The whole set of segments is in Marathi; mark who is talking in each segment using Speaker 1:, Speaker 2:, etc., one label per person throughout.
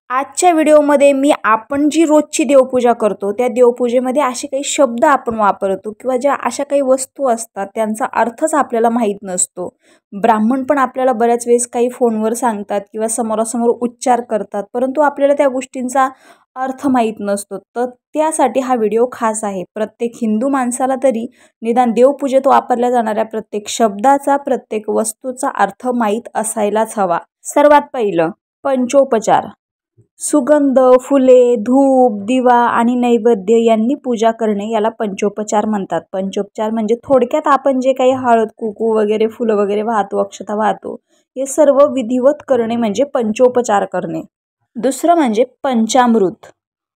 Speaker 1: आजच्या व्हिडिओमध्ये मी आपण जी रोजची देवपूजा करतो त्या देवपूजेमध्ये असे काही शब्द आपण वापरतो किंवा ज्या अशा काही वस्तू असतात त्यांचा अर्थच आपल्याला माहीत नसतो. ब्राह्मण पण आपल्याला बऱ्याच वेळेस काही फोनवर सांगतात किंवा समोरासमोर उच्चार करतात, परंतु आपल्याला त्या गोष्टींचा अर्थ माहीत नसतो. तर त्यासाठी हा व्हिडिओ खास आहे. प्रत्येक हिंदू माणसाला तरी निदान देवपूजेत वापरल्या जाणाऱ्या प्रत्येक शब्दाचा, प्रत्येक वस्तूचा अर्थ माहीत असायलाच हवा. सर्वात पहिलं पंचोपचार. सुगंध, फुले, धूप, दिवा आणि नैवेद्य यांनी पूजा करणे याला पंचोपचार म्हणतात. पंचोपचार म्हणजे थोडक्यात आपण जे काही हळद, कुंकू वगैरे, फुलं वगैरे वाहतो, अक्षता वाहतो, हे सर्व विधिवत करणे म्हणजे पंचोपचार करणे. दुसरं म्हणजे पंचामृत.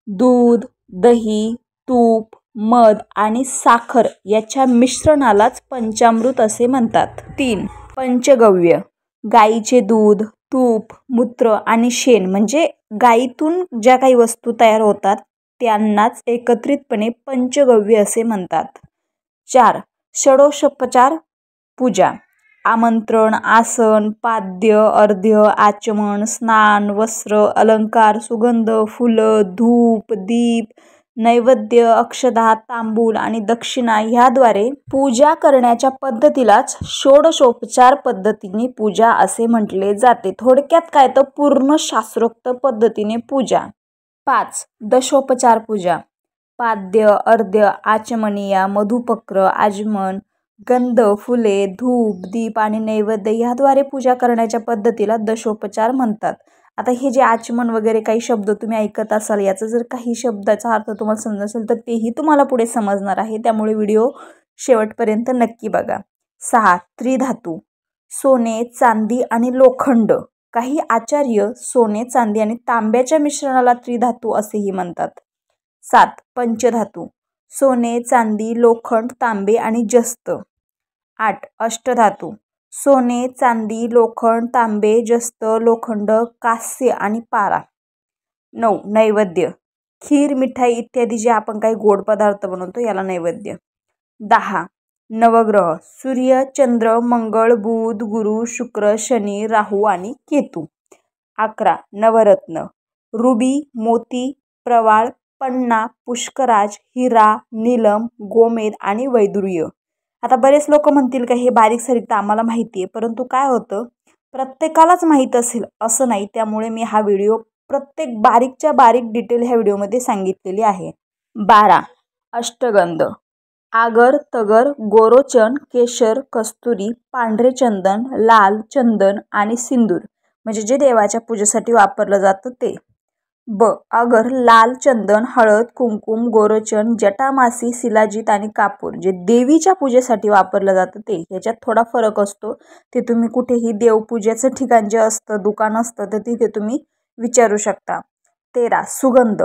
Speaker 1: दूध, दही, तूप, मध आणि साखर याच्या मिश्रणालाच पंचामृत असे म्हणतात. 3. पंचगव्य. गाईचे दूध, तूप, मूत्र आणि शेण म्हणजे गाईतून ज्या काही वस्तू तयार होतात त्यांनाच एकत्रितपणे पंचगव्य असे म्हणतात. 4. षोडशोपचार पूजा. आमंत्रण, आसन, पाद्य, अर्घ्य, आचमन, स्नान, वस्त्र, अलंकार, सुगंध, फुलं, धूप, दीप, नैवेद्य, अक्षता, तांबूल आणि दक्षिणा ह्याद्वारे पूजा करण्याच्या पद्धतीलाच षोडशोपचार पद्धतीने पूजा असे म्हटले जाते. थोडक्यात काय तर पूर्ण शास्त्रोक्त पद्धतीने पूजा. 5. दशोपचार पूजा. पाद्य, अर्घ्य, आचमनीय, मधुपक्र, आचमन, गंध, फुले, धूप, दीप आणि नैवेद्य ह्याद्वारे पूजा करण्याच्या पद्धतीला दशोपचार म्हणतात. आता हे जे आचमन वगैरे काही शब्द तुम्ही ऐकत असाल, याचा जर काही शब्दाचा अर्थ तुम्हाला समजत असेल तर तेही तुम्हाला पुढे समजणार आहे, त्यामुळे व्हिडिओ शेवटपर्यंत नक्की बघा. 6. त्रिधातू. सोने, चांदी आणि लोखंड. काही आचार्य सोने, चांदी आणि तांब्याच्या मिश्रणाला त्रिधातू असेही म्हणतात. 7. पंचधातू. सोने, चांदी, लोखंड, तांबे आणि जस्त. 8. अष्टधातू. सोने, चांदी, लोखंड, तांबे, जस्त, लोखंड, कांस्य आणि पारा. 9. नैवेद्य. खीर, मिठाई इत्यादी जे आपण काही गोड पदार्थ बनवतो याला नैवेद्य. 10. नवग्रह. सूर्य, चंद्र, मंगळ, बुध, गुरु, शुक्र, शनी, राहू आणि केतू. 11. नवरत्न. रुबी, मोती, प्रवाळ, पन्ना, पुष्कराज, हिरा, नीलम, गोमेद आणि वैदुर्य. आता बरेच लोक म्हणतील का हे बारीक सारीक तर आम्हाला माहिती आहे, परंतु काय होतं, प्रत्येकालाच माहीत असेल असं नाही, त्यामुळे मी हा व्हिडिओ प्रत्येक बारीकच्या बारीक डिटेल ह्या व्हिडिओमध्ये सांगितलेली आहे. 12. अष्टगंध. आगर, तगर, गोरोचन, केशर, कस्तुरी, पांढरे चंदन, लाल चंदन आणि सिंदूर म्हणजे जे देवाच्या पूजेसाठी वापरलं जातं ते. ब. अगर, लाल चंदन, हळद, कुंकुम, गोरोचन, जटामासी, शिलाजीत आणि कापूर जे देवीच्या पूजेसाठी वापरलं जातं ते. ह्याच्यात थोडा फरक असतो, ते तुम्ही कुठेही देवपूजेचं ठिकाण जे असतं, दुकान असतं, तर तिथे तुम्ही विचारू शकता. 13. सुगंध.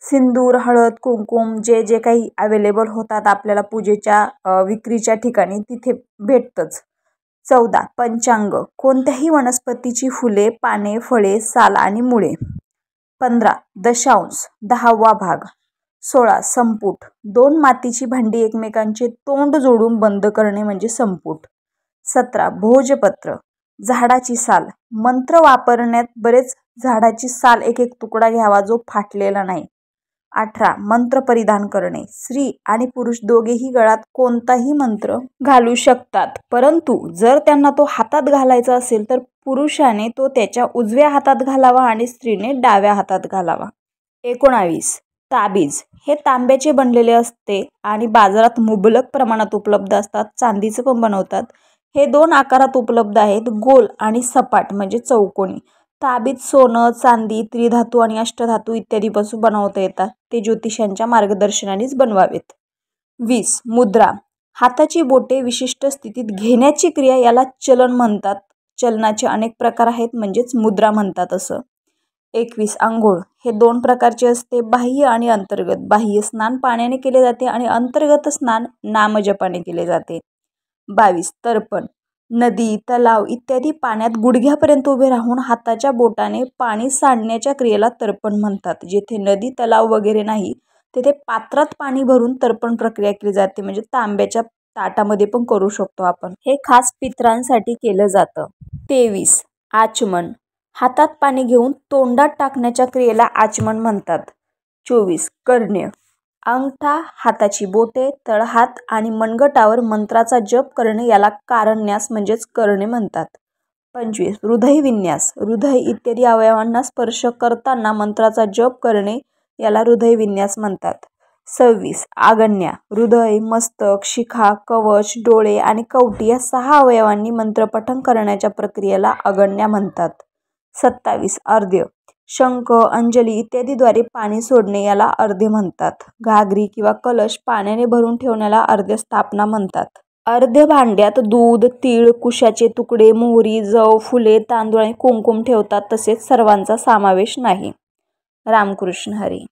Speaker 1: सिंदूर, हळद, कुंकुम जे जे काही अवेलेबल होतात आपल्याला पूजेच्या विक्रीच्या ठिकाणी तिथे भेटतंच. 14. पंचांग. कोणत्याही वनस्पतीची फुले, पाने, फळे, साल आणि मुळे. 15. दशांश. 10वा भाग. 16. संपुट. 2 मातीची भांडी एकमेकांचे तोंड जोडून बंद करणे म्हणजे संपुट. 17. भोजपत्र. झाडाची साल. मंत्र वापरण्यात बरेच झाडाची साल एक एक तुकडा घ्यावा जो फाटलेला नाही. 18. मंत्र परिधान करणे. स्त्री आणि पुरुष दोघेही गळ्यात कोणताही मंत्र घालू शकतात, परंतु जर त्यांना तो हातात घालायचा असेल तर पुरुषाने तो त्याच्या उजव्या हातात घालावा आणि स्त्रीने डाव्या हातात घालावा. 19. ताबीज. हे तांब्याचे बनलेले असते आणि बाजारात मुबलक प्रमाणात उपलब्ध असतात. चांदीचं पण बनवतात. हे 2 आकारात उपलब्ध आहेत, गोल आणि सपाट म्हणजे चौकोनी. ताबीज सोनं, चांदी, त्रिधातू आणि अष्टधातू इत्यादीपासून बनवता येतात. ते ज्योतिषांच्या मार्गदर्शनानेच बनवावेत. 20. मुद्रा. हाताची बोटे विशिष्ट स्थितीत घेण्याची क्रिया याला चलन म्हणतात. चलनाचे अनेक प्रकार आहेत, म्हणजेच मुद्रा म्हणतात असं. 21. अंघोळ. हे 2 प्रकारचे असते, बाह्य आणि अंतर्गत. बाह्य स्नान पाण्याने केले जाते आणि अंतर्गत स्नान नामजपाने केले जाते. 22. तर्पण. नदी, तलाव इत्यादी पाण्यात गुडघ्यापर्यंत उभे राहून हाताच्या बोटाने पाणी सांडण्याच्या क्रियेला तर्पण म्हणतात. जेथे नदी, तलाव वगैरे नाही तेथे पात्रात पाणी भरून तर्पण प्रक्रिया केली जाते, म्हणजे तांब्याच्या ताटामध्ये पण करू शकतो आपण. हे खास पितरांसाठी केलं जातं. 23. आचमन. हातात पाणी घेऊन तोंडात टाकण्याच्या क्रियेला आचमन म्हणतात. 24. कर्ण्य. अंगठा, हाताची बोटे, तळहात आणि मनगटावर मंत्राचा जप करणे याला कारण्यास म्हणजेच करणे म्हणतात. 25. हृदयविन्यास. हृदय इत्यादी अवयवांना स्पर्श करताना मंत्राचा जप करणे याला हृदयविन्यास म्हणतात. 26. आगन्या. हृदय, मस्तक, शिखा, कवच, डोळे आणि कवटी या 6 अवयवांनी मंत्रपठण करण्याच्या प्रक्रियेला आगन्या म्हणतात. 27. अर्ध्य. शंख, अंजली इत्यादीद्वारे पाणी सोडणे याला अर्ध्य म्हणतात. घागरी किंवा कलश पाण्याने भरून ठेवण्याला अर्ध्य स्थापना म्हणतात. अर्ध्य भांड्यात दूध, तीळ, कुशाचे तुकडे, मोहरी, जव, फुले, तांदूळ आणि कुंकुम ठेवतात. तसेच सर्वांचा समावेश नाही. रामकृष्ण हरी.